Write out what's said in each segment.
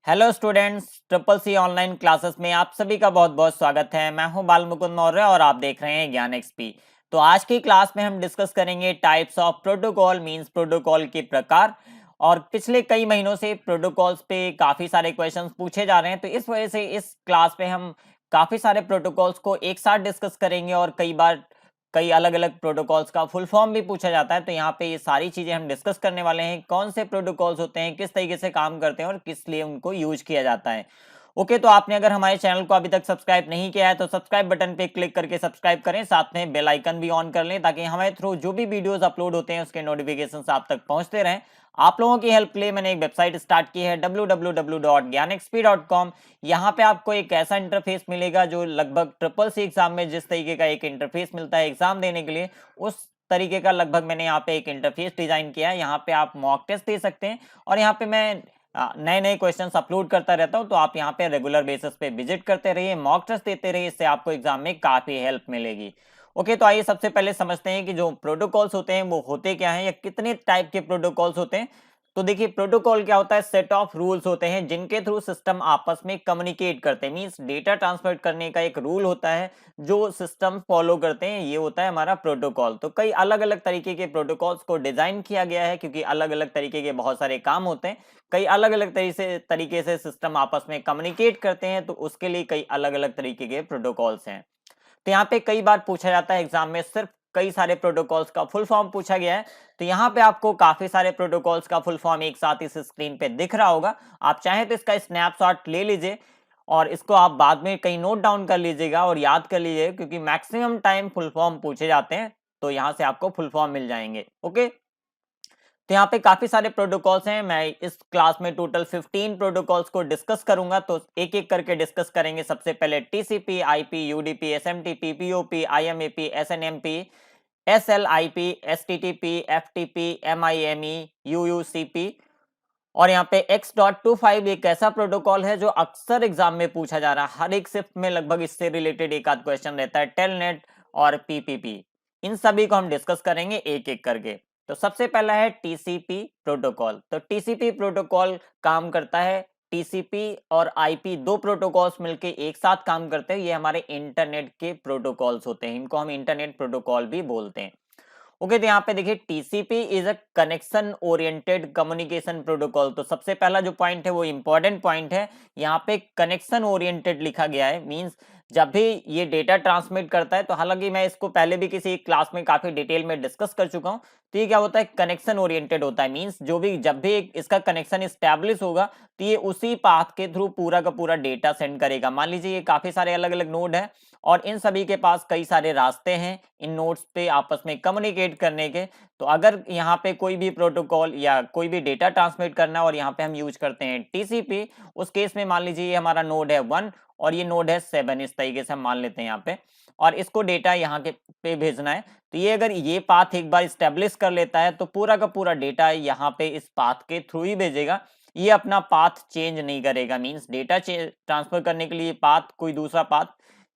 Hello students, triple C online classes में आप सभी का बहुत बहुत स्वागत है। मैं हूं बाल मुकुंद मौर्य और आप देख रहे हैं ज्ञान एक्सपी। तो आज की क्लास में हम डिस्कस करेंगे types of protocol, means protocol के प्रकार। और पिछले कई महीनों से प्रोटोकॉल्स पे काफी सारे क्वेश्चंस पूछे जा रहे हैं, तो इस वजह से इस क्लास पे हम काफी सारे प्रोटोकॉल्स को एक साथ डिस्कस करेंगे। और कई बार कई अलग-अलग प्रोटोकॉल्स का फुल फॉर्म भी पूछा जाता है, तो यहाँ पे ये सारी चीजें हम डिस्कस करने वाले हैं। कौन से प्रोटोकॉल्स होते हैं, किस तरीके से काम करते हैं और किस लिए उनको यूज किया जाता है। ओके, तो आपने अगर हमारे चैनल को अभी तक सब्सक्राइब नहीं किया है तो सब्सक्राइब बटन पे क्लिक करके सब्सक्राइब करें, साथ में बेल आइकन भी ऑन कर लें ताकि हमारे थ्रू जो भी वीडियोस अपलोड होते हैं उसके नोटिफिकेशंस आप तक पहुंचते रहें। आप लोगों की हेल्प के लिए मैंने एक वेबसाइट स्टार्ट की है www.gyanexp.com। यहाँ पे आपको एक ऐसा इंटरफेस मिलेगा जो लगभग ट्रिपल सी एग्जाम में जिस तरीके का एक इंटरफेस मिलता है एग्जाम देने के लिए, उस तरीके का लगभग मैंने यहाँ पे एक इंटरफेस डिजाइन किया है। यहाँ पे आप मॉक टेस्ट दे सकते हैं और यहाँ पे मैं नए नए क्वेश्चंस अपलोड करता रहता हूँ, तो आप यहाँ पे रेगुलर बेसिस पे विजिट करते रहिए, मॉक टेस्ट देते रहिए, इससे आपको एग्जाम में काफी हेल्प मिलेगी। ओके, तो आइए सबसे पहले समझते हैं कि जो प्रोटोकॉल्स होते हैं वो होते क्या हैं या कितने टाइप के प्रोटोकॉल्स होते हैं। तो देखिए, प्रोटोकॉल क्या होता है? सेट ऑफ रूल्स होते हैं जिनके थ्रू सिस्टम आपस में कम्युनिकेट करते हैं। मींस डेटा ट्रांसफर करने का एक रूल होता है जो सिस्टम फॉलो करते हैं, ये होता है हमारा प्रोटोकॉल। तो कई अलग अलग तरीके के प्रोटोकॉल्स को डिजाइन किया गया है क्योंकि अलग अलग तरीके के बहुत सारे काम होते हैं। कई अलग अलग तरीके से सिस्टम आपस में कम्युनिकेट करते हैं, तो उसके लिए कई अलग अलग तरीके के प्रोटोकॉल्स हैं। तो यहाँ पे कई बार पूछा जाता है एग्जाम में, सिर्फ कई सारे प्रोटोकॉल्स का फुल फॉर्म पूछा गया है। तो यहाँ पे आपको काफी सारे प्रोटोकॉल्स का फुल फॉर्म एक साथ इस स्क्रीन पे दिख रहा होगा। आप चाहें तो इसका स्नैपशॉट ले लीजिए और इसको आप बाद में कहीं नोट डाउन कर लीजिएगा और याद कर लीजिएगा, क्योंकि मैक्सिमम टाइम फुल फॉर्म पूछे जाते हैं, तो यहाँ से आपको फुल फॉर्म मिल जाएंगे। ओके, तो यहाँ पे काफी सारे प्रोटोकॉल्स हैं। मैं इस क्लास में टोटल 15 प्रोटोकॉल्स को डिस्कस करूंगा, तो एक एक करके डिस्कस करेंगे। सबसे पहले TCP, IP, UDP, SMTP, POP, IMAP, SNMP, SLIP, STTP, FTP, MIME, UUCP. और यहाँ पे X.25 एक ऐसा प्रोटोकॉल है जो अक्सर एग्जाम में पूछा जा रहा है। हर एक शिफ्ट में लगभग इससे रिलेटेड एक आध क्वेश्चन रहता है। टेलनेट और पीपीपी, इन सभी को हम डिस्कस करेंगे एक एक करके। तो सबसे पहला है टीसीपी प्रोटोकॉल। तो टीसीपी प्रोटोकॉल काम करता है, टीसीपी और आईपी दो प्रोटोकॉल्स मिलके एक साथ काम करते हैं। ये हमारे इंटरनेट के प्रोटोकॉल्स होते हैं, इनको हम इंटरनेट प्रोटोकॉल भी बोलते हैं। ओके, तो यहाँ पे देखिए, TCP is a connection oriented communication protocol. तो सबसे पहला जो पॉइंट है वो इंपॉर्टेंट पॉइंट है। यहाँ पे कनेक्शन ओरिएंटेड लिखा गया है, मींस जब भी ये डेटा ट्रांसमिट करता है, तो हालांकि मैं इसको पहले भी किसी क्लास में काफी डिटेल में डिस्कस कर चुका हूँ। तो ये क्या होता है? कनेक्शन ओरिएंटेड होता है। मींस जो भी जब भी इसका कनेक्शन स्टैब्लिश होगा, तो ये उसी पाथ के थ्रू पूरा का पूरा डेटा सेंड करेगा। मान लीजिए ये काफी सारे अलग अलग नोड है और इन सभी के पास कई सारे रास्ते हैं इन नोड्स पे आपस में कम्युनिकेट करने के। तो अगर यहाँ पे कोई भी प्रोटोकॉल या कोई भी डेटा ट्रांसमिट करना है और यहाँ पे हम यूज करते हैं टीसीपी, उस केस में मान लीजिए ये हमारा नोड है 1 और ये नोड है 7, इस तरीके से हम मान लेते हैं यहाँ पे, और इसको डेटा यहाँ के पे भेजना है। तो ये अगर ये पाथ एक बार स्टेब्लिश कर लेता है तो पूरा का पूरा डेटा यहाँ पे इस पाथ के थ्रू ही भेजेगा। ये अपना पाथ चेंज नहीं करेगा। मींस डेटा ट्रांसफर करने के लिए पाथ, कोई दूसरा पाथ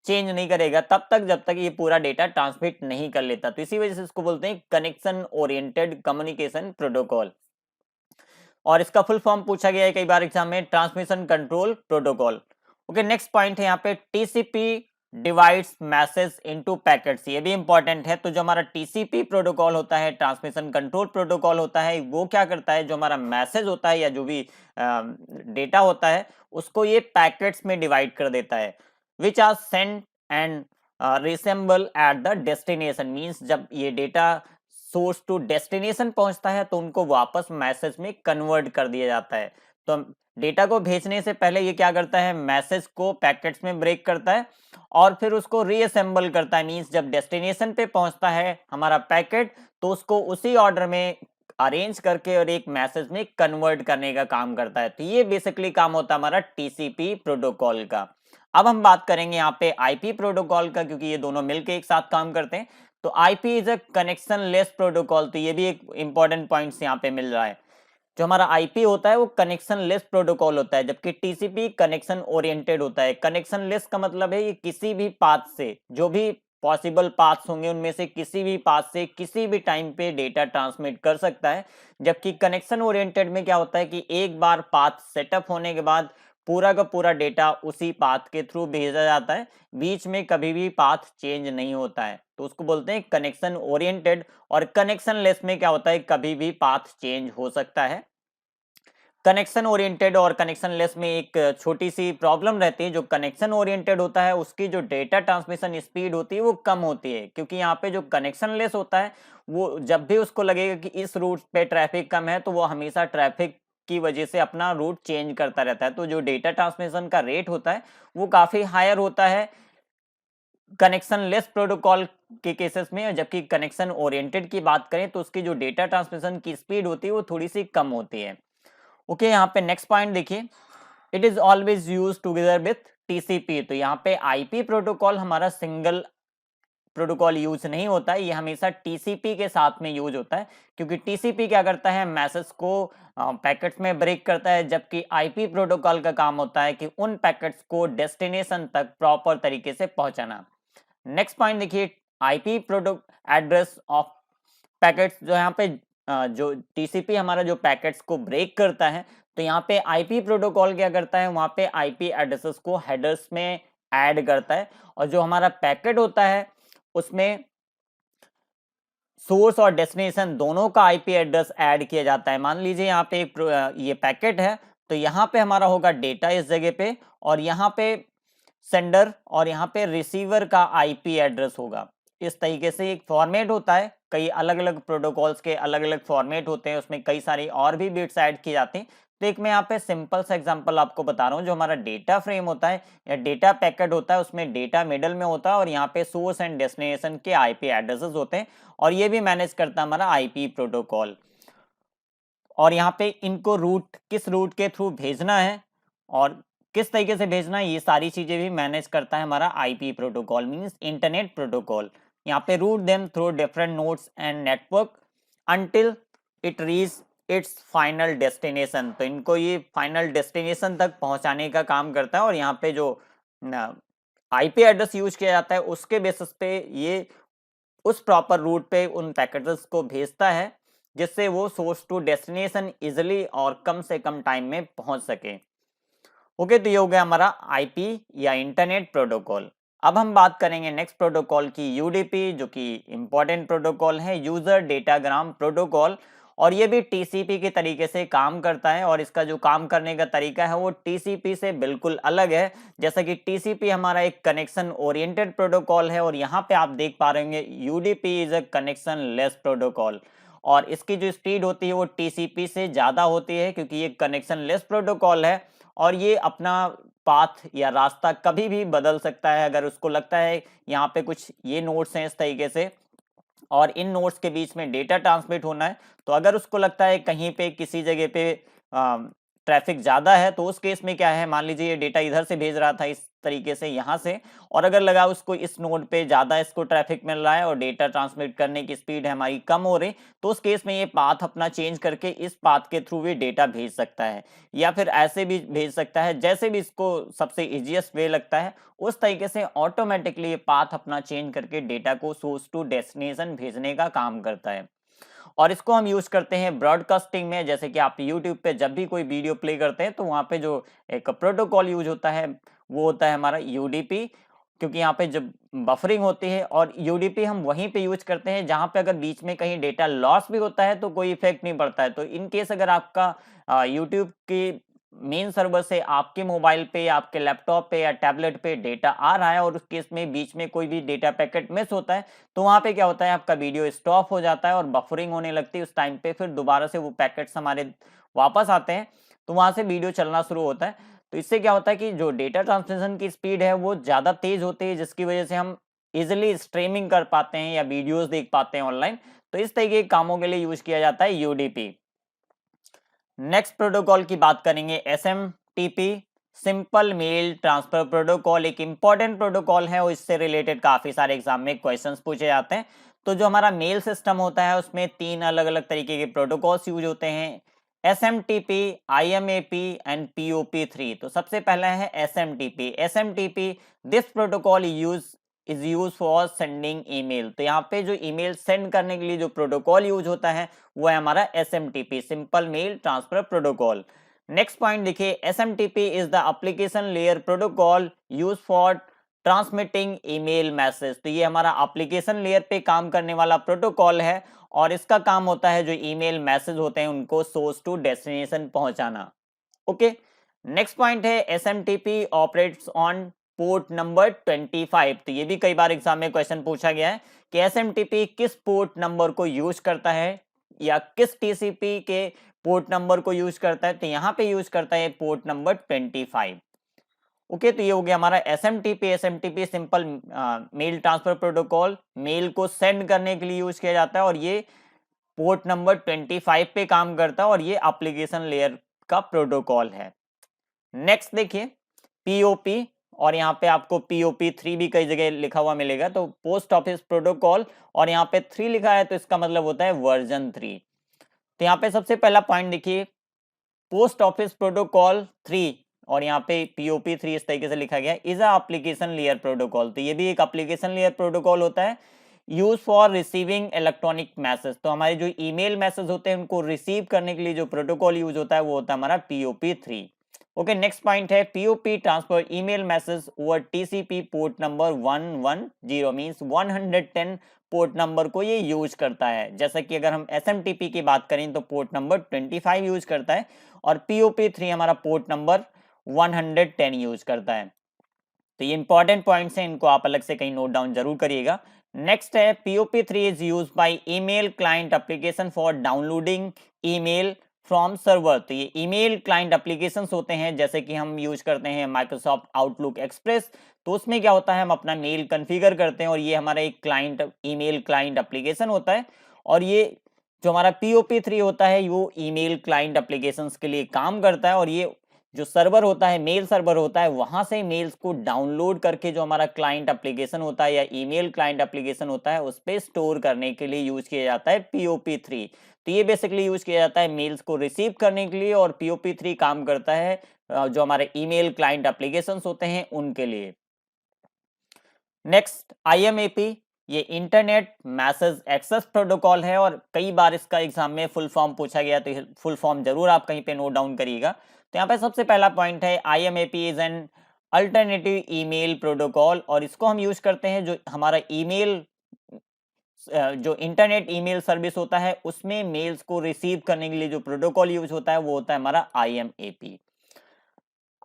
चेंज नहीं करेगा तब तक जब तक ये पूरा डेटा ट्रांसमिट नहीं कर लेता। तो इसी वजह से इसको बोलते हैं कनेक्शन ओरिएंटेड कम्युनिकेशन प्रोटोकॉल। और इसका फुल फॉर्म पूछा गया है कई बार एग्जाम में, transmission control protocol. Okay, next point है यहाँ पे TCP divides message into packets. ये भी इंपॉर्टेंट है। तो जो हमारा टीसीपी प्रोटोकॉल होता है, ट्रांसमिशन कंट्रोल प्रोटोकॉल होता है, वो क्या करता है? जो हमारा मैसेज होता है या जो भी डेटा होता है, उसको ये पैकेट्स में डिवाइड कर देता है, which are sent and resemble at the destination। Means जब ये डेटा सोर्स टू डेस्टिनेशन पहुंचता है तो उनको वापस मैसेज में कन्वर्ट कर दिया जाता है। तो डेटा को भेजने से पहले ये क्या करता है? मैसेज को पैकेट्स में ब्रेक करता है और फिर उसको रीअसेंबल करता है। मींस जब डेस्टिनेशन पे पहुंचता है हमारा पैकेट, तो उसको उसी ऑर्डर में अरेंज करके और एक मैसेज में कन्वर्ट करने का काम करता है। तो ये बेसिकली काम होता है हमारा टीसीपी प्रोटोकॉल का। अब हम बात करेंगे यहाँ पे आईपी प्रोटोकॉल का, क्योंकि ये दोनों मिलके एक साथ काम करते हैं। तो IP is a connection less protocol. तो ये भी एक इंपॉर्टेंट पॉइंट्स यहाँ पे मिल रहा है। जो हमारा आईपी होता है वो कनेक्शन लेस प्रोटोकॉल होता है, जबकि टीसीपी कनेक्शन ओरिएंटेड होता है। कनेक्शन लेस का मतलब है ये किसी भी पाथ से, जो भी पॉसिबल पाथ्स होंगे उनमें से किसी भी पाथ से किसी भी टाइम पे डेटा ट्रांसमिट कर सकता है। जबकि कनेक्शन ओरिएंटेड में क्या होता है कि एक बार पाथ सेटअप होने के बाद पूरा का पूरा डेटा उसी पाथ के थ्रू भेजा जाता है, बीच में कभी भी पाथ चेंज नहीं होता है, तो उसको बोलते हैं कनेक्शन ओरिएंटेड। और कनेक्शन लेस में क्या होता है, कभी भी पाथ चेंज हो सकता है। कनेक्शन ओरिएंटेड और कनेक्शन लेस में एक छोटी सी प्रॉब्लम रहती है। जो कनेक्शन ओरिएंटेड होता है उसकी जो डेटा ट्रांसमिशन स्पीड होती है वो कम होती है, क्योंकि यहाँ पे जो कनेक्शन लेस होता है वो जब भी उसको लगेगा कि इस रूट पे ट्रैफिक कम है तो वो हमेशा ट्रैफिक की वजह से अपना रूट चेंज करता रहता है, तो जो डेटा ट्रांसमिशन का रेट होता है वो काफी हायर होता है कनेक्शन लेस प्रोटोकॉल के केसेस में। जबकि कनेक्शन ओरिएंटेड की बात करें तो उसकी जो डेटा ट्रांसमिशन की स्पीड होती है वो थोड़ी सी कम होती है। ओके, यहाँ पे नेक्स्ट पॉइंट देखिए, it is always use together with TCP. तो यहाँ पे आईपी प्रोटोकॉल हमारा सिंगल प्रोटोकॉल यूज नहीं होता है, ये हमेशा टीसीपी के साथ में यूज होता है, क्योंकि टीसीपी क्या करता है, मैसेज को पैकेट्स में ब्रेक करता है, जबकि आईपी प्रोटोकॉल का काम होता है कि उन पैकेट्स को डेस्टिनेशन तक प्रॉपर तरीके से पहुंचाना। नेक्स्ट पॉइंट देखिए, IP proto address of packets. जो यहाँ पे जो टीसीपी हमारा जो पैकेट्स को ब्रेक करता है, तो यहाँ पे आईपी प्रोटोकॉल क्या करता है, वहां पे आईपी एड्रेसेस को हेडर्स में ऐड करता है, और जो हमारा पैकेट होता है उसमें सोर्स और डेस्टिनेशन दोनों का आईपी एड्रेस ऐड किया जाता है। मान लीजिए यहाँ पे एक ये पैकेट है, तो यहाँ पे हमारा होगा डेटा इस जगह पे, और यहाँ पे सेंडर और यहाँ पे रिसीवर का आईपी एड्रेस होगा। इस तरीके से एक फॉर्मेट होता है, कई अलग अलग प्रोटोकॉल्स के अलग अलग फॉर्मेट होते हैं, उसमें कई सारी और भी बिट्स ऐड की जाती हैं। तो एक मैं यहाँ पे सिंपल सा एग्जांपल आपको बता रहा हूँ। जो हमारा डेटा फ्रेम होता है या डेटा पैकेट होता है उसमें डेटा मिडल में होता है, और यहाँ पे सोर्स एंड डेस्टिनेशन के आईपी एड्रेसेस होते हैं, और ये भी मैनेज करता है हमारा आईपी प्रोटोकॉल। और यहाँ पे इनको रूट किस रूट के थ्रू भेजना है और किस तरीके से भेजना है, ये सारी चीजें भी मैनेज करता है हमारा IP protocol, means internet protocol. यहाँ पे route them through different nodes and network until it reach its final destination. तो इनको ये फाइनल डेस्टिनेशन तक पहुंचाने का काम करता है, और यहाँ पे जो आईपी एड्रेस यूज किया जाता है उसके बेसिस पे ये उस प्रॉपर रूट पे उन पैकेट्स को भेजता है, जिससे वो सोर्स टू डेस्टिनेशन इजिली और कम से कम टाइम में पहुंच सके। ओके, तो ये हो गया हमारा आईपी या इंटरनेट प्रोटोकॉल। अब हम बात करेंगे नेक्स्ट प्रोटोकॉल की, यूडीपी, जो कि इंपॉर्टेंट प्रोटोकॉल है, यूजर डेटाग्राम प्रोटोकॉल। और ये भी टीसीपी के तरीके से काम करता है, और इसका जो काम करने का तरीका है वो टीसीपी से बिल्कुल अलग है। जैसा कि टीसीपी हमारा एक कनेक्शन ओरिएंटेड प्रोटोकॉल है, और यहाँ पे आप देख पा रहे होंगे UDP is a connection less protocol, और इसकी जो स्पीड होती है वो टीसीपी से ज्यादा होती है, क्योंकि ये कनेक्शन लेस प्रोटोकॉल है, और ये अपना पाथ या रास्ता कभी भी बदल सकता है। अगर उसको लगता है यहाँ पे कुछ ये नोड्स हैं इस तरीके से, और इन नोड्स के बीच में डेटा ट्रांसमिट होना है, तो अगर उसको लगता है कहीं पे किसी जगह पे ट्रैफिक ज्यादा है, तो उस केस में क्या है, मान लीजिए ये डेटा इधर से भेज रहा था इस तरीके से यहाँ से, और अगर लगा उसको इस नोड पे ज्यादा इसको ट्रैफिक मिल रहा है और डेटा ट्रांसमिट करने की स्पीड है हमारी कम हो रही, तो उस केस में ये पाथ अपना चेंज करके इस पाथ के थ्रू भी डेटा भेज सकता है, या फिर ऐसे भी भेज सकता है, जैसे भी इसको सबसे इजीएस्ट वे लगता है उस तरीके से ऑटोमेटिकली ये पाथ अपना चेंज करके डेटा को सोर्स टू डेस्टिनेशन भेजने का काम करता है। और इसको हम यूज करते हैं ब्रॉडकास्टिंग में। जैसे कि आप यूट्यूब पे जब भी कोई वीडियो प्ले करते हैं तो वहां पे जो एक प्रोटोकॉल यूज होता है वो होता है हमारा यूडीपी, क्योंकि यहाँ पे जब बफरिंग होती है, और यूडीपी हम वहीं पे यूज करते हैं जहां पे अगर बीच में कहीं डेटा लॉस भी होता है तो कोई इफेक्ट नहीं पड़ता है। तो इन केस अगर आपका यूट्यूब की मेन सर्वर से आपके मोबाइल पे, आपके लैपटॉप पे या टैबलेट पे डेटा आ रहा है, और उस केस में बीच में कोई भी डेटा पैकेट मिस होता है, तो वहां पे क्या होता है, आपका वीडियो स्टॉप हो जाता है और बफरिंग होने लगती है। उस टाइम पे फिर दोबारा से वो पैकेट्स हमारे वापस आते हैं, तो वहां से वीडियो चलना शुरू होता है। तो इससे क्या होता है कि जो डेटा ट्रांसमिशन की स्पीड है वो ज्यादा तेज होती है, जिसकी वजह से हम इजिली स्ट्रीमिंग कर पाते हैं या वीडियोस देख पाते हैं ऑनलाइन। तो इस तरीके के कामों के लिए यूज किया जाता है यूडीपी। नेक्स्ट प्रोटोकॉल की बात करेंगे, SMTP, simple mail transfer protocol. एक इंपॉर्टेंट प्रोटोकॉल है और इससे रिलेटेड काफी सारे एग्जाम में क्वेश्चंस पूछे जाते हैं। तो जो हमारा मेल सिस्टम होता है उसमें 3 अलग अलग तरीके के प्रोटोकॉल्स यूज होते हैं, एसएमटीपी, आईएमएपी एंड पीओपी3। तो सबसे पहला है SMTP. SMTP, this protocol use is use for sending email. तो यहाँ पे जो ईमेल सेंड करने के लिए जो प्रोटोकॉल यूज होता है वो है हमारा SMTP, simple mail transfer protocol. Next point देखिए, SMTP is the application layer protocol use for transmitting email message. तो ये हमारा एप्लीकेशन लेयर पे काम करने वाला प्रोटोकॉल है और इसका काम होता है जो ईमेल मैसेज होते हैं उनको सोर्स टू डेस्टिनेशन पहुंचाना। ओके, नेक्स्ट पॉइंट है SMTP operates on port number 25। तो ये भी कई बार एग्जाम में क्वेश्चन पूछा गया है कि SMTP किस पोर्ट नंबर को यूज करता है या किस TCP के पोर्ट नंबर को यूज करता है। तो यहाँ पे यूज करता है पोर्ट नंबर 25। ओके, तो ये हो गया हमारा SMTP simple mail transfer protocol, mail को सेंड करने के लिए यूज किया जाता है और ये पोर्ट नंबर 25 पे काम करता है और ये एप्लीकेशन लेयर का प्रोटोकॉल है। नेक्स्ट देखिए POP, और यहाँ पे आपको POP3 भी कई जगह लिखा हुआ मिलेगा। तो पोस्ट ऑफिस प्रोटोकॉल, और यहाँ पे 3 लिखा है तो इसका मतलब होता है वर्जन 3। तो यहाँ पे सबसे पहला पॉइंट देखिए, पोस्ट ऑफिस प्रोटोकॉल 3 और यहाँ पे POP3 इस तरीके से लिखा गया, is a application layer protocol. तो ये भी एक एप्लीकेशन लेयर प्रोटोकॉल होता है, use for receiving electronic message. तो हमारे जो ईमेल मैसेज होते हैं उनको रिसीव करने के लिए जो प्रोटोकॉल यूज होता है वो होता है हमारा POP3। ओके, नेक्स्ट पॉइंट है POP transfer email message over TCP port number 110 means 110 port number को ये यूज करता है। जैसा कि अगर हम SMTP की बात करें तो पोर्ट नंबर 25 यूज करता है और POP3 हमारा पोर्ट नंबर 110 यूज करता है। तो ये इंपॉर्टेंट पॉइंट्स हैं, इनको आप अलग से कहीं नोट डाउन जरूर करिएगा। नेक्स्ट है POP3 is use by email client application for downloading email from server. तो ये ईमेल क्लाइंट एप्लीकेशंस होते हैं, जैसे कि हम यूज करते हैं माइक्रोसॉफ्ट आउटलुक एक्सप्रेस। तो उसमें क्या होता है, हम अपना मेल कॉन्फ़िगर करते हैं और ये हमारा एक क्लाइंट ईमेल क्लाइंट एप्लीकेशन होता है। और ये जो हमारा POP3 होता है वो ईमेल क्लाइंट एप्लीकेशंस के लिए काम करता है और ये जो सर्वर होता है, मेल सर्वर होता है, वहां से मेल्स को डाउनलोड करके जो हमारा क्लाइंट एप्लीकेशन होता है या ईमेल क्लाइंट एप्लीकेशन होता है उस पर स्टोर करने के लिए यूज किया जाता है POP3। तो ये बेसिकली यूज किया जाता है मेल्स को रिसीव करने के लिए और POP3 काम करता है जो हमारे ईमेल क्लाइंट एप्लीकेशन होते हैं उनके लिए। नेक्स्ट IMAP, ये इंटरनेट मैसेज एक्सेस प्रोटोकॉल है और कई बार इसका एग्जाम में फुल फॉर्म पूछा गया, तो फुल फॉर्म जरूर आप कहीं पे नोट डाउन करिएगा। तो यहाँ पे सबसे पहला पॉइंट है IMAP is an alternative email protocol, और इसको हम यूज करते हैं जो हमारा ईमेल जो इंटरनेट ईमेल सर्विस होता है उसमें मेल्स को रिसीव करने के लिए जो प्रोटोकॉल यूज होता है वो होता है हमारा IMAP।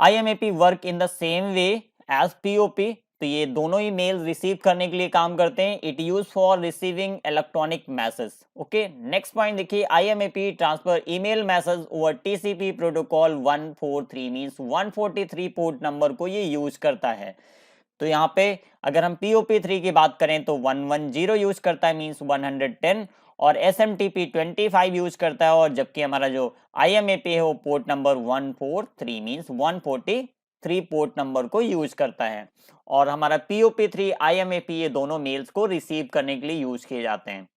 IMAP work in the same way as POP। तो ये दोनों ही मेल रिसीव करने के लिए काम करते हैं। It use for receiving electronic message. Okay, next point देखिए, IMAP transfer email message over TCP protocol 143 means 143 port number को ये यूज करता है। तो यहाँ पे अगर हम POP3 की बात करें तो 110 यूज करता है मींस 110, और SMTP 25 यूज करता है, और जबकि हमारा जो IMAP है वो port number 143 means 143 port number को यूज करता है। और हमारा POP3 IMAP ये दोनों मेल्स को रिसीव करने के लिए यूज किए जाते हैं।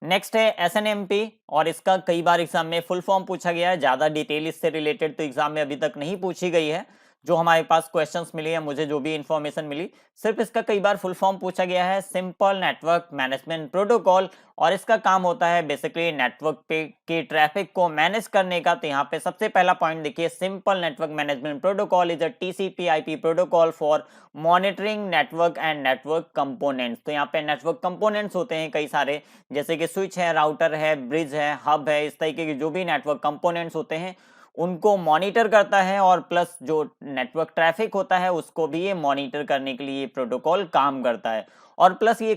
नेक्स्ट है SNMP, और इसका कई बार एग्जाम में फुल फॉर्म पूछा गया है। ज्यादा डिटेल इससे रिलेटेड तो एग्जाम में अभी तक नहीं पूछी गई है। जो हमारे पास क्वेश्चंस मिली है, मुझे जो भी इंफॉर्मेशन मिली, सिर्फ इसका कई बार फुल फॉर्म पूछा गया है, सिंपल नेटवर्क मैनेजमेंट प्रोटोकॉल। और इसका काम होता है बेसिकली नेटवर्क पे के ट्रैफिक को मैनेज करने का। तो यहाँ पे सबसे पहला पॉइंट देखिए, simple network management protocol is a TCP/IP protocol for monitoring network and network components. तो यहाँ पे नेटवर्क कंपोनेंट्स होते हैं कई सारे, जैसे कि स्विच है, राउटर है, ब्रिज है, हब है, इस तरीके के जो भी नेटवर्क कंपोनेंट्स होते हैं उनको मॉनिटर करता है, और प्लस जो नेटवर्क ट्रैफिक होता है उसको भी ये मॉनिटर करने के लिए प्रोटोकॉल काम करता है। और प्लस ये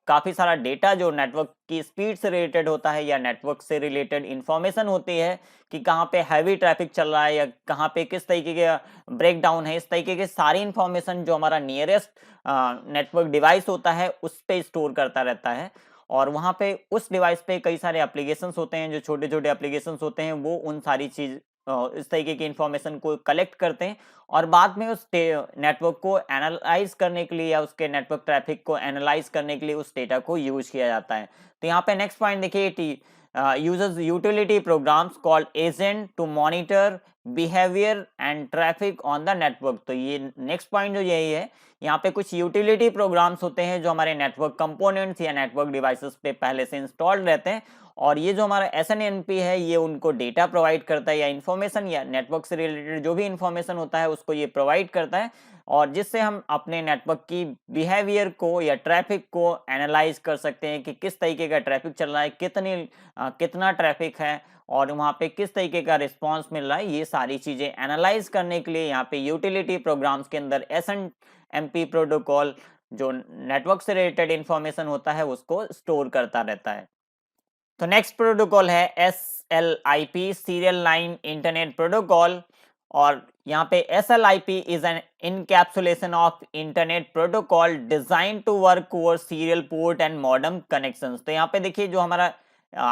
काफी सारा डेटा जो नेटवर्क की स्पीड से रिलेटेड होता है या नेटवर्क से रिलेटेड इंफॉर्मेशन होती है कि कहाँ पे हैवी ट्रैफिक चल रहा है या कहाँ पे किस तरीके के ब्रेक डाउन है, इस तरीके के सारी इंफॉर्मेशन जो हमारा नियरेस्ट नेटवर्क डिवाइस होता है उस पे स्टोर करता रहता है। और वहाँ पे उस डिवाइस पे कई सारे एप्लीकेशंस होते हैं, जो छोटे छोटे एप्लीकेशंस होते हैं, वो उन सारी चीज इस तरीके की इंफॉर्मेशन को कलेक्ट करते हैं और बाद में उस नेटवर्क को एनालाइज करने के लिए या उसके नेटवर्क ट्रैफिक को एनालाइज करने के लिए उस डेटा को यूज किया जाता है। तो यहाँ पे नेक्स्ट पॉइंट देखिए, uses utility programs called agent to monitor behavior and traffic on the network। तो ये नेक्स्ट पॉइंट जो यही है, यहाँ पे कुछ यूटिलिटी प्रोग्राम्स होते हैं जो हमारे नेटवर्क कंपोनेंट्स या नेटवर्क डिवाइसेस पे पहले से इंस्टॉल्ड रहते हैं, और ये जो हमारा SNMP है ये उनको डेटा प्रोवाइड करता है या इन्फॉर्मेशन या नेटवर्क से रिलेटेड जो भी इन्फॉर्मेशन होता है उसको ये प्रोवाइड करता है, और जिससे हम अपने नेटवर्क की बिहेवियर को या ट्रैफिक को एनालाइज कर सकते हैं कि किस तरीके का ट्रैफिक चल रहा है, कितना ट्रैफिक है और वहाँ पे किस तरीके का रिस्पांस मिल रहा है। ये सारी चीजें एनालाइज करने के लिए यहाँ पे यूटिलिटी प्रोग्राम्स के अंदर SNMP प्रोटोकॉल जो नेटवर्क से रिलेटेड इंफॉर्मेशन होता है उसको स्टोर करता रहता है। तो नेक्स्ट प्रोटोकॉल है SLIP, serial line internet protocol, और यहाँ पे SLIP is an encapsulation of internet protocol design to work over serial port and modem connections. तो यहाँ पे देखिए जो हमारा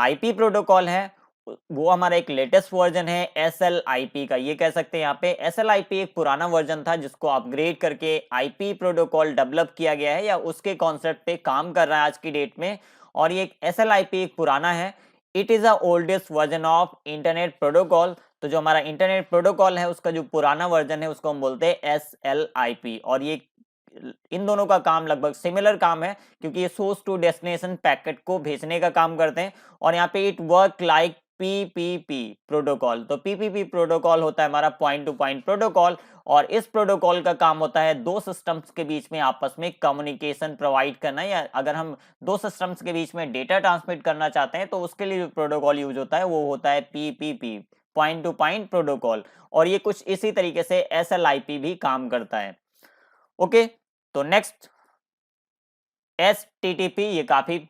IP प्रोटोकॉल है वो हमारा एक लेटेस्ट वर्जन है SLIP का। ये कह सकते हैं यहाँ पे SLIP एक पुराना वर्जन था जिसको अपग्रेड करके IP प्रोटोकॉल डेवलप किया गया है या उसके कॉन्सेप्ट पे काम कर रहा है आज की डेट में, और ये SLIP एक पुराना है। It is a oldest version of internet protocol. तो जो हमारा इंटरनेट प्रोटोकॉल है उसका जो पुराना वर्जन है उसको हम बोलते हैं SLIP, और ये इन दोनों का काम लगभग सिमिलर काम है क्योंकि ये सोर्स टू डेस्टिनेशन पैकेट को भेजने का काम करते हैं, और यहाँ पे it work like PPP protocol. तो PPP प्रोटोकॉल होता है हमारा पॉइंट टू पॉइंट प्रोटोकॉल, और इस प्रोटोकॉल का काम होता है दो सिस्टम्स के बीच में आपस में कम्युनिकेशन प्रोवाइड करना, या अगर हम दो सिस्टम्स के बीच में डेटा ट्रांसमिट करना चाहते हैं तो उसके लिए जो प्रोटोकॉल यूज होता है वो होता है PPP, point to point protocol, और ये कुछ इसी तरीके से SLIP भी काम करता है। ओके, तो नेक्स्ट STTP, ये काफी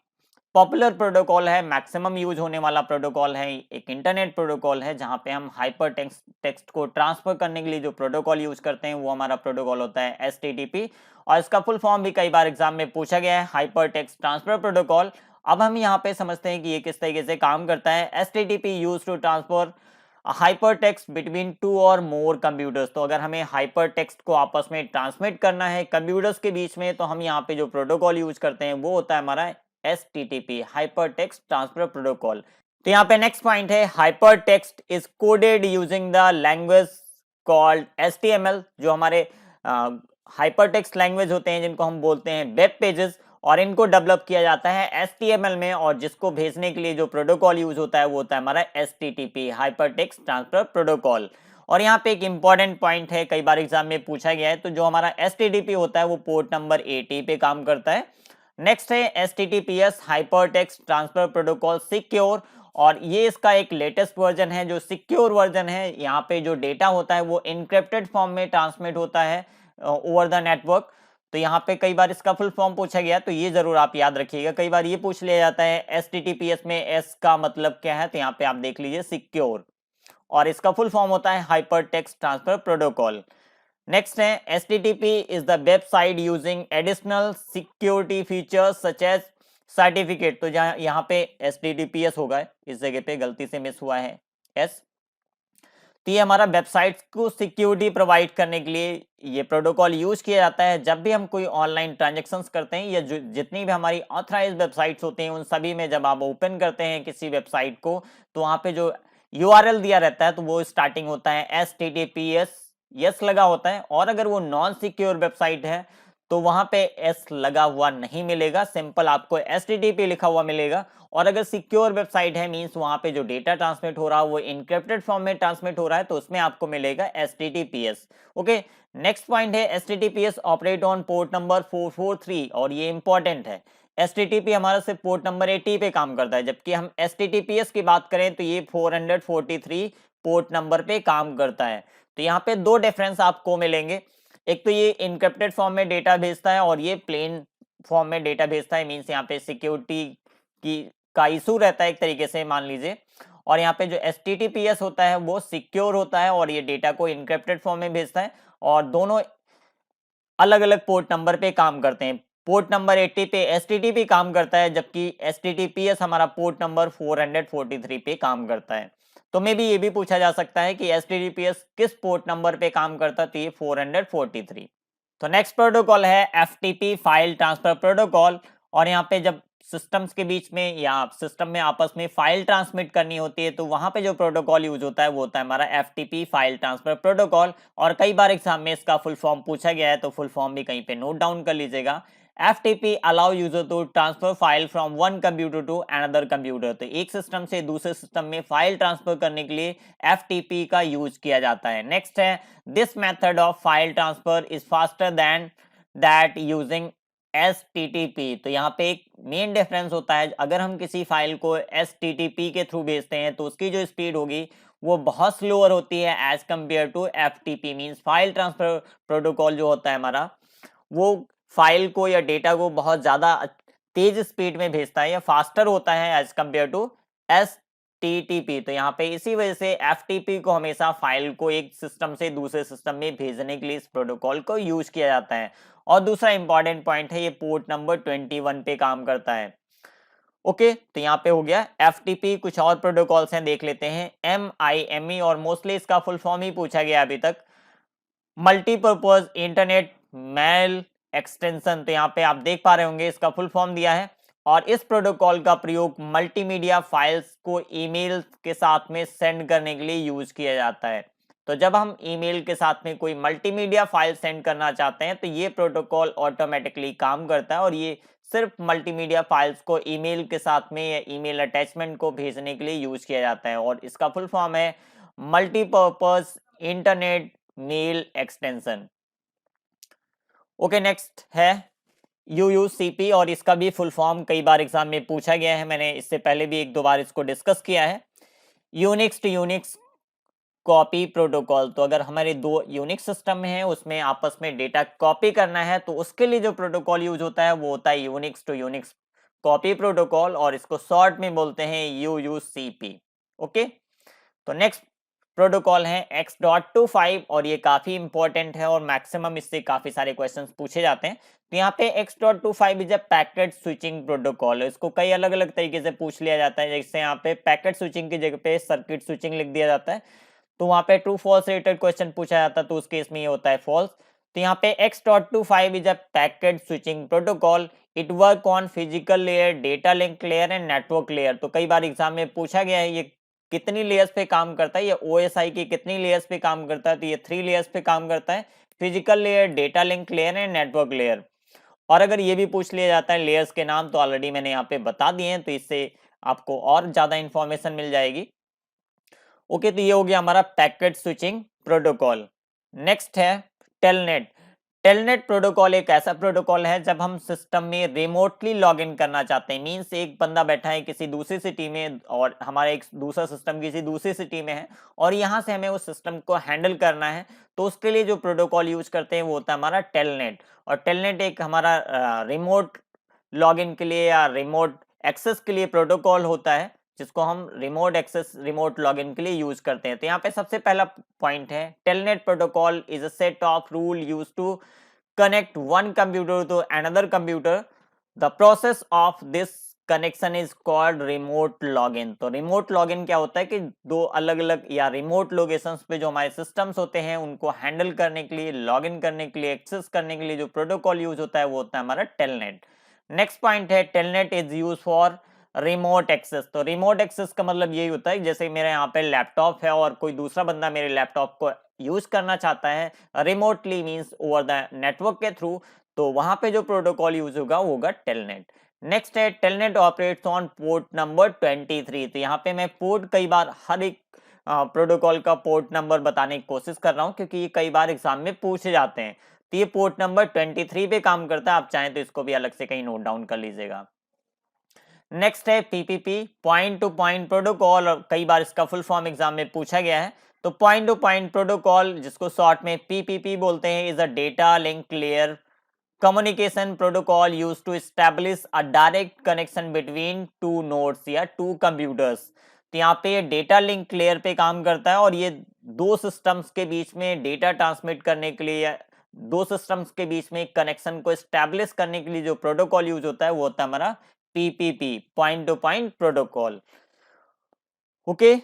पॉपुलर प्रोटोकॉल है, मैक्सिमम यूज होने वाला प्रोटोकॉल है, एक इंटरनेट प्रोटोकॉल है जहां पे हम हाइपर टेक्स्ट को ट्रांसफर करने के लिए जो प्रोटोकॉल यूज करते हैं वो हमारा प्रोटोकॉल होता है STTP, और इसका फुल फॉर्म भी कई बार एग्जाम में पूछा गया है, हाइपर टेक्स्ट ट्रांसफर प्रोटोकॉल। अब हम यहाँ पे समझते हैं कि ये किस तरीके से काम करता है। STTP use to transfer hyper text between two और मोर कंप्यूटर्स। तो अगर हमें हाइपर टेक्स्ट को आपस में ट्रांसमिट करना है कंप्यूटर्स के बीच में तो हम यहाँ पे जो प्रोटोकॉल यूज करते हैं वो होता है हमारा STTP, hyper text transfer protocol. तो यहाँ पे नेक्स्ट पॉइंट है hyper text is coded using the language called HTML। जो हमारे हाइपर टेक्स्ट लैंग्वेज होते हैं जिनको हम बोलते हैं वेब पेजेस, और इनको डेवलप किया जाता है HTML में, और जिसको भेजने के लिए जो प्रोटोकॉल यूज होता है वो होता है हमारा STTP, hyper text transfer protocol. और यहाँ पे एक इंपॉर्टेंट पॉइंट है, कई बार एग्जाम में पूछा गया है, तो जो हमारा STTP होता है वो पोर्ट नंबर 80 पे काम करता है। नेक्स्ट है HTTPS, hyper text transfer protocol secure, और ये इसका एक लेटेस्ट वर्जन है जो सिक्योर वर्जन है। यहाँ पे जो डेटा होता है वो इनक्रिप्टेड फॉर्म में ट्रांसमिट होता है ओवर द नेटवर्क। तो यहाँ पे कई बार इसका फुल फॉर्म पूछा गया तो ये जरूर आप याद रखिएगा, कई बार ये पूछ लिया जाता है HTTPS में S का मतलब क्या है, तो यहाँ पे आप देख लीजिए सिक्योर, और इसका फुल फॉर्म होता है hyper text transfer protocol. Next है HTTP is the website using additional security features such as certificate. तो जहाँ यहाँ पे HTTPS होगा, इस जगह पे गलती से मिस हुआ है S। तो ये हमारा वेबसाइट्स को सिक्योरिटी प्रोवाइड करने के लिए ये प्रोटोकॉल यूज किया जाता है जब भी हम कोई ऑनलाइन ट्रांजैक्शंस करते हैं, या जितनी भी हमारी ऑथराइज्ड वेबसाइट्स होती हैं उन सभी में जब आप ओपन करते हैं किसी वेबसाइट को तो वहाँ पे जो URL दिया रहता है तो वो स्टार्टिंग होता है HTTPS, यस लगा होता है, और अगर वो नॉन सिक्योर वेबसाइट है तो वहां पे एस लगा हुआ नहीं मिलेगा, सिंपल आपको HTTP लिखा हुआ मिलेगा। और अगर सिक्योर वेबसाइट है मींस वहां पे जो डेटा ट्रांसमिट हो रहा है वो इनक्रिप्टेड फॉर्म में ट्रांसमिट हो रहा है तो उसमें आपको मिलेगा HTTPS। ओके, नेक्स्ट पॉइंट है HTTPS operate on port number 443, और ये इंपॉर्टेंट है। HTTP हमारा सिर्फ पोर्ट नंबर 80 पे काम करता है, जबकि हम HTTPS की बात करें तो ये 443 पोर्ट नंबर पे काम करता है। तो यहाँ पे दो डिफरेंस आपको मिलेंगे, एक तो ये इनक्रिप्टेड फॉर्म में डेटा भेजता है और ये प्लेन फॉर्म में डेटा भेजता है, मींस यहाँ पे सिक्योरिटी की का इशू रहता है एक तरीके से मान लीजिए। और यहाँ पे जो HTTPS होता है वो सिक्योर होता है और ये डेटा को इनक्रिप्टेड फॉर्म में भेजता है, और दोनों अलग अलग पोर्ट नंबर पे काम करते हैं। पोर्ट नंबर 80 पे HTTP काम करता है जबकि HTTPS हमारा पोर्ट नंबर 443 पे काम करता है। तो मे भी ये भी पूछा जा सकता है कि HTTPS किस पोर्ट नंबर पे काम करता है, तो ये 443। तो नेक्स्ट प्रोटोकॉल है FTP, फाइल ट्रांसफर प्रोटोकॉल, और यहाँ पे जब सिस्टम्स के बीच में या सिस्टम में आपस में फाइल ट्रांसमिट करनी होती है, तो वहां पे जो प्रोटोकॉल यूज होता है वो होता है हमारा एफटीपी, फाइल ट्रांसफर प्रोटोकॉल। और कई बार एग्जाम में इसका फुल फॉर्म पूछा गया है, तो फुल फॉर्म भी कहीं पे नोट डाउन कर लीजिएगा। FTP allow user to transfer file from one computer to another computer। तो एक सिस्टम से दूसरे सिस्टम में फाइल ट्रांसफर करने के लिए FTP का यूज किया जाता है। नेक्स्ट है, this method of file transfer is faster than that using STTP। तो यहाँ पे एक मेन डिफरेंस होता है, अगर हम किसी फाइल को STTP के थ्रू भेजते हैं तो उसकी जो स्पीड होगी वो बहुत स्लोअर होती है as compare to FTP। Means file transfer protocol जो होता है हमारा, वो फाइल को या डेटा को बहुत ज्यादा तेज स्पीड में भेजता है या फास्टर होता है एज कंपेयर टू STTP। तो यहाँ पे इसी वजह से FTP को हमेशा फाइल को एक सिस्टम से दूसरे सिस्टम में भेजने के लिए इस प्रोटोकॉल को यूज किया जाता है। और दूसरा इंपॉर्टेंट पॉइंट है, ये पोर्ट नंबर 21 पे काम करता है। ओके, तो यहाँ पे हो गया FTP। कुछ और प्रोटोकॉल्स हैं, देख लेते हैं। MIME, और मोस्टली इसका फुल फॉर्म ही पूछा गया अभी तक, मल्टीपर्पज इंटरनेट मेल एक्सटेंशन। तो यहाँ पे आप देख पा रहे होंगे इसका फुल फॉर्म दिया है। और इस प्रोटोकॉल का प्रयोग मल्टीमीडिया फाइल्स को ईमेल के साथ में सेंड करने के लिए यूज किया जाता है। तो जब हम ईमेल के साथ में कोई मल्टीमीडिया फाइल सेंड करना चाहते हैं तो ये प्रोटोकॉल ऑटोमेटिकली काम करता है, और ये सिर्फ मल्टीमीडिया फाइल्स को ईमेल के साथ में या ईमेल अटैचमेंट को भेजने के लिए यूज किया जाता है। और इसका फुल फॉर्म है multipurpose internet mail extension. Okay, next है UUCP, और इसका भी फुल फॉर्म कई बार एग्जाम में पूछा गया है। मैंने इससे पहले भी एक दो बार इसको डिस्कस किया है। Unix to Unix copy protocol. तो अगर हमारे दो यूनिक्स सिस्टम है, उसमें आपस में डेटा कॉपी करना है, तो उसके लिए जो प्रोटोकॉल यूज होता है वो होता है Unix to Unix copy protocol, और इसको शॉर्ट में बोलते हैं UUCP। ओके, तो नेक्स्ट प्रोटोकॉल है X.25, और ये काफी इंपॉर्टेंट है और मैक्सिमम इससे काफी सारे क्वेश्चंस पूछे जाते हैं। तो यहाँ पे X.25 is a packet switching protocol. इसको कई अलग अलग तरीके से पूछ लिया जाता है, जैसे यहाँ पे पैकेट स्विचिंग की जगह पे सर्किट स्विचिंग लिख दिया जाता है, तो वहां पे ट्रू फॉल्स रिलेटेड क्वेश्चन पूछा जाता है, तो उस केस में ये होता है फॉल्स। तो यहाँ पे X.25 is a packet switching protocol. It work on physical layer, data link layer and network layer. तो कई बार एग्जाम में पूछा गया है ये कितनी लेयर्स पे काम करता है, ये OSI की कितनी लेयर्स पे काम करता है, तो ये 3 लेयर्स पे काम करता है, physical layer, data link layer and network layer. और अगर ये भी पूछ लिया जाता है लेयर्स के नाम, तो ऑलरेडी मैंने यहाँ पे बता दिए हैं, तो इससे आपको और ज्यादा इंफॉर्मेशन मिल जाएगी। ओके, तो ये हो गया हमारा पैकेट स्विचिंग प्रोटोकॉल। नेक्स्ट है टेलनेट। टेलनेट प्रोटोकॉल एक ऐसा प्रोटोकॉल है जब हम सिस्टम में रिमोटली लॉग इन करना चाहते हैं। मींस एक बंदा बैठा है किसी दूसरी सिटी में और हमारा एक दूसरा सिस्टम किसी दूसरी सिटी में है, और यहाँ से हमें उस सिस्टम को हैंडल करना है, तो उसके लिए जो प्रोटोकॉल यूज करते हैं वो होता है हमारा टेलनेट। और टेलनेट एक हमारा रिमोट लॉग इन के लिए या रिमोट एक्सेस के लिए प्रोटोकॉल होता है, जिसको हम रिमोट एक्सेस, रिमोट लॉगिन के लिए यूज करते हैं। तो यहाँ पे सबसे पहला पॉइंट है, telnet protocol is a set of rule use to connect one computer to another computer. The process of this connection is called remote login. तो रिमोट लॉगिन क्या होता है कि दो अलग अलग या रिमोट लोकेशंस पे जो हमारे सिस्टम्स होते हैं उनको हैंडल करने के लिए, लॉगिन करने के लिए, एक्सेस करने के लिए जो प्रोटोकॉल यूज होता है वो होता है हमारा टेलनेट। नेक्स्ट पॉइंट है, telnet is use for remote access. तो रिमोट एक्सेस का मतलब यही होता है, जैसे मेरे यहाँ पे लैपटॉप है और कोई दूसरा बंदा मेरे लैपटॉप को यूज करना चाहता है remotely, means over the network के थ्रू, तो वहां पे जो प्रोटोकॉल यूज होगा वो होगा टेलनेट। नेक्स्ट है, telnet operates on port number 23। तो यहाँ पे मैं पोर्ट कई बार हर एक प्रोटोकॉल का पोर्ट नंबर बताने की कोशिश कर रहा हूँ, क्योंकि ये कई बार एग्जाम में पूछे जाते हैं। तो ये पोर्ट नंबर 23 पे काम करता है, आप चाहें तो इसको भी अलग से कहीं नोट डाउन कर लीजिएगा। नेक्स्ट है PPP, point to point protocol, और कई बार इसका फुल फॉर्म एग्जाम में पूछा गया है। तो पॉइंट टू पॉइंट प्रोटोकॉल, जिसको शॉर्ट में PPP बोलते हैं, is a data link layer communication protocol use to establish a direct connection between two nodes या टू कंप्यूटर्स। तो यहाँ पे डेटा लिंक लेयर पे काम करता है, और ये दो सिस्टम्स के बीच में डेटा ट्रांसमिट करने के लिए, दो सिस्टम्स के बीच में कनेक्शन को एस्टैब्लिश करने के लिए जो प्रोटोकॉल यूज होता है वो होता है हमारा PPP, point to point protocol. Okay,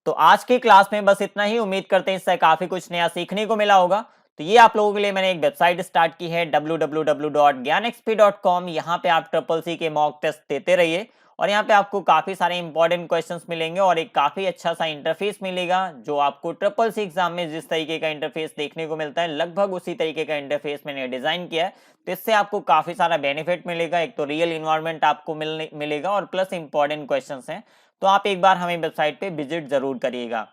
तो आज की क्लास में बस इतना ही। उम्मीद करते हैं इससे काफी कुछ नया सीखने को मिला होगा। तो ये आप लोगों के लिए मैंने एक वेबसाइट स्टार्ट की है www.gyanxp.com। यहाँ पे आप ट्रिपल सी के मॉक टेस्ट देते रहिए और यहाँ पे आपको काफी सारे इंपॉर्टेंट क्वेश्चंस मिलेंगे और एक काफी अच्छा सा इंटरफेस मिलेगा जो आपको ट्रिपल सी एग्जाम में जिस तरीके का इंटरफेस देखने को मिलता है लगभग उसी तरीके का इंटरफेस मैंने डिजाइन किया है। तो इससे आपको काफी सारा बेनिफिट मिलेगा, एक तो रियल इन्वायरमेंट आपको मिलेगा और प्लस इंपॉर्टेंट क्वेश्चन हैं। तो आप एक बार हमें वेबसाइट पे विजिट जरूर करिएगा।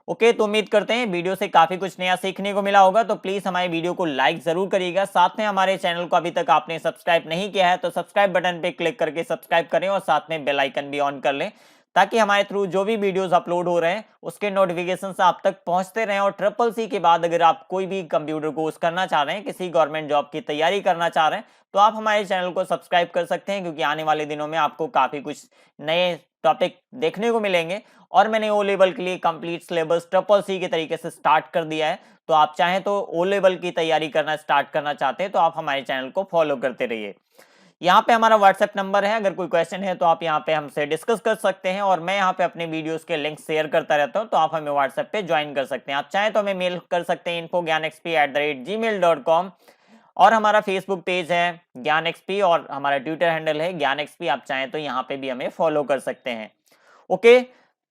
ओके, तो उम्मीद करते हैं वीडियो से काफी कुछ नया सीखने को मिला होगा। तो प्लीज हमारे वीडियो को लाइक जरूर करिएगा, साथ में हमारे चैनल को अभी तक आपने सब्सक्राइब नहीं किया है तो सब्सक्राइब बटन पे क्लिक करके सब्सक्राइब करें और साथ में बेल आइकन भी ऑन कर लें ताकि हमारे थ्रू जो भी वीडियोस अपलोड हो रहे हैं उसके नोटिफिकेशन आप तक पहुंचते रहें। और ट्रिपल सी के बाद अगर आप कोई भी कंप्यूटर कोर्स करना चाह रहे हैं, किसी गवर्नमेंट जॉब की तैयारी करना चाह रहे हैं, तो आप हमारे चैनल को सब्सक्राइब कर सकते हैं क्योंकि आने वाले दिनों में आपको काफी कुछ नए टॉपिक देखने को मिलेंगे। और मैंने ओ लेवल के लिए कंप्लीट सिलेबस ट्रिपल सी के तरीके से स्टार्ट कर दिया है। तो आप चाहें तो ओ लेवल की तैयारी करना स्टार्ट करना चाहते हैं तो आप हमारे चैनल को फॉलो करते रहिए। यहाँ पे हमारा व्हाट्सएप नंबर है, अगर कोई क्वेश्चन है तो आप यहाँ पे हमसे डिस्कस कर सकते हैं और मैं यहाँ पे अपने वीडियोस के लिंक शेयर करता रहता हूँ, तो आप हमें व्हाट्सएप पे ज्वाइन कर सकते हैं। आप चाहें तो हमें मेल कर सकते हैं info@gyanxp@gmail.com और हमारा फेसबुक पेज है ज्ञान एक्सपी और हमारा ट्विटर हैंडल है ज्ञान एक्सपी। आप चाहें तो यहाँ पे भी हमें फॉलो कर सकते हैं। ओके,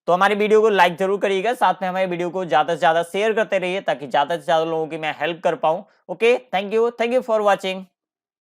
तो हमारी वीडियो को लाइक जरूर करिएगा, साथ में हमारी वीडियो को ज्यादा से ज्यादा शेयर करते रहिए ताकि ज्यादा से ज्यादा लोगों की मैं हेल्प कर पाऊं। Okay, thank you for watching.